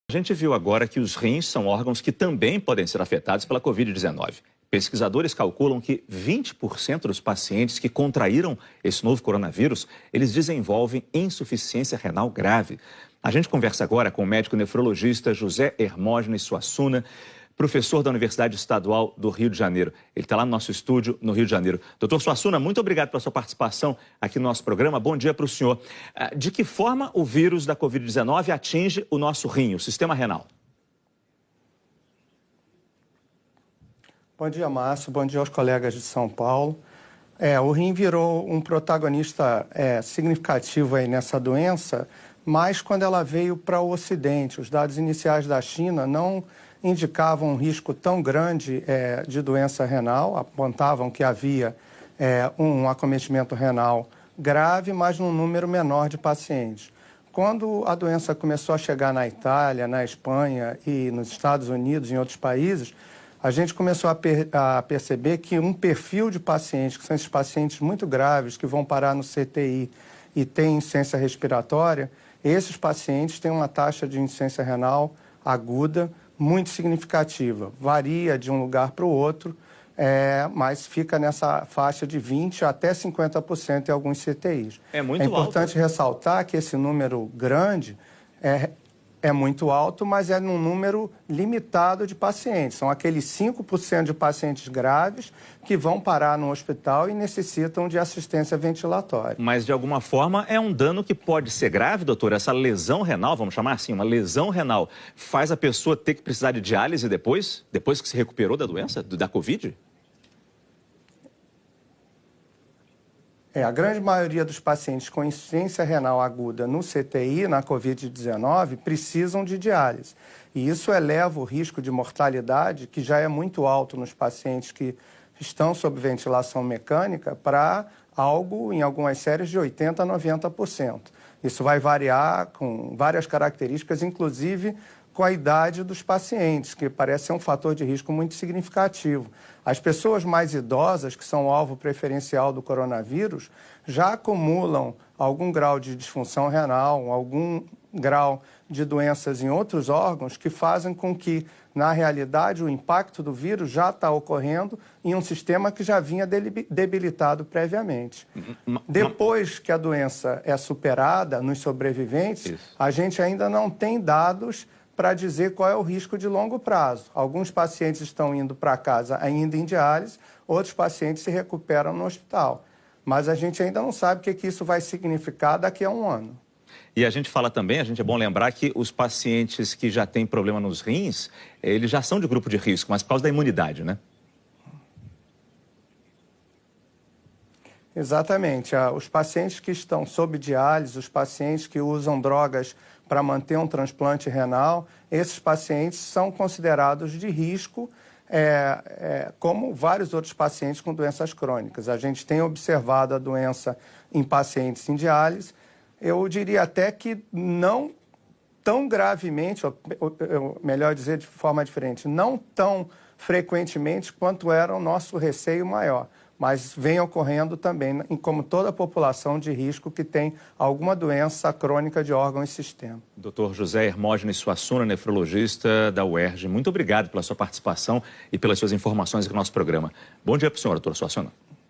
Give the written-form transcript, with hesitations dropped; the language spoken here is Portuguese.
A gente viu agora que os rins são órgãos que também podem ser afetados pela Covid-19. Pesquisadores calculam que 20% dos pacientes que contraíram esse novo coronavírus, eles desenvolvem insuficiência renal grave. A gente conversa agora com o médico nefrologista José Hermógenes Suassuna, professor da Universidade Estadual do Rio de Janeiro. Ele está lá no nosso estúdio, no Rio de Janeiro. Doutor Suassuna, muito obrigado pela sua participação aqui no nosso programa. Bom dia para o senhor. De que forma o vírus da Covid-19 atinge o nosso rim, o sistema renal? Bom dia, Márcio. Bom dia aos colegas de São Paulo. O rim virou um protagonista significativo aí nessa doença, mas quando ela veio para o Ocidente. Os dados iniciais da China não indicavam um risco tão grande de doença renal, apontavam que havia um acometimento renal grave, mas num número menor de pacientes. Quando a doença começou a chegar na Itália, na Espanha e nos Estados Unidos e em outros países, a gente começou a perceber que um perfil de pacientes, que são esses pacientes muito graves, que vão parar no CTI e têm insuficiência respiratória, esses pacientes têm uma taxa de insuficiência renal aguda muito significativa. Varia de um lugar para o outro, mas fica nessa faixa de 20% até 50% em alguns CTIs. É muito alto. É importante ressaltar que esse número grande é muito alto, mas é num número limitado de pacientes. São aqueles 5% de pacientes graves que vão parar no hospital e necessitam de assistência ventilatória. Mas, de alguma forma, é um dano que pode ser grave, doutor? Essa lesão renal, vamos chamar assim, uma lesão renal, faz a pessoa ter que precisar de diálise depois que se recuperou da doença, da Covid? A grande maioria dos pacientes com insuficiência renal aguda no CTI, na Covid-19, precisam de diálise. E isso eleva o risco de mortalidade, que já é muito alto nos pacientes que estão sob ventilação mecânica, para algo, em algumas séries, de 80% a 90%. Isso vai variar com várias características, inclusive com a idade dos pacientes, que parece ser um fator de risco muito significativo. As pessoas mais idosas, que são o alvo preferencial do coronavírus, já acumulam algum grau de disfunção renal, algum grau de doenças em outros órgãos que fazem com que, na realidade, o impacto do vírus já está ocorrendo em um sistema que já vinha debilitado previamente. Depois que a doença é superada nos sobreviventes, a gente ainda não tem dados para dizer qual é o risco de longo prazo. Alguns pacientes estão indo para casa ainda em diálise, outros pacientes se recuperam no hospital. Mas a gente ainda não sabe o que isso vai significar daqui a um ano. E a gente fala também, é bom lembrar que os pacientes que já têm problema nos rins, eles já são de grupo de risco, mas por causa da imunidade, né? Exatamente. Os pacientes que estão sob diálise, os pacientes que usam drogas para manter um transplante renal, esses pacientes são considerados de risco, como vários outros pacientes com doenças crônicas. A gente tem observado a doença em pacientes em diálise, eu diria até que não tão gravemente, ou melhor dizer de forma diferente, não tão frequentemente quanto era o nosso receio maior, mas vem ocorrendo também, como toda a população de risco que tem alguma doença crônica de órgão e sistema. Dr. José Hermógenes Suassuna, nefrologista da UERJ, muito obrigado pela sua participação e pelas suas informações aqui no nosso programa. Bom dia para o senhor, doutor Suassuna.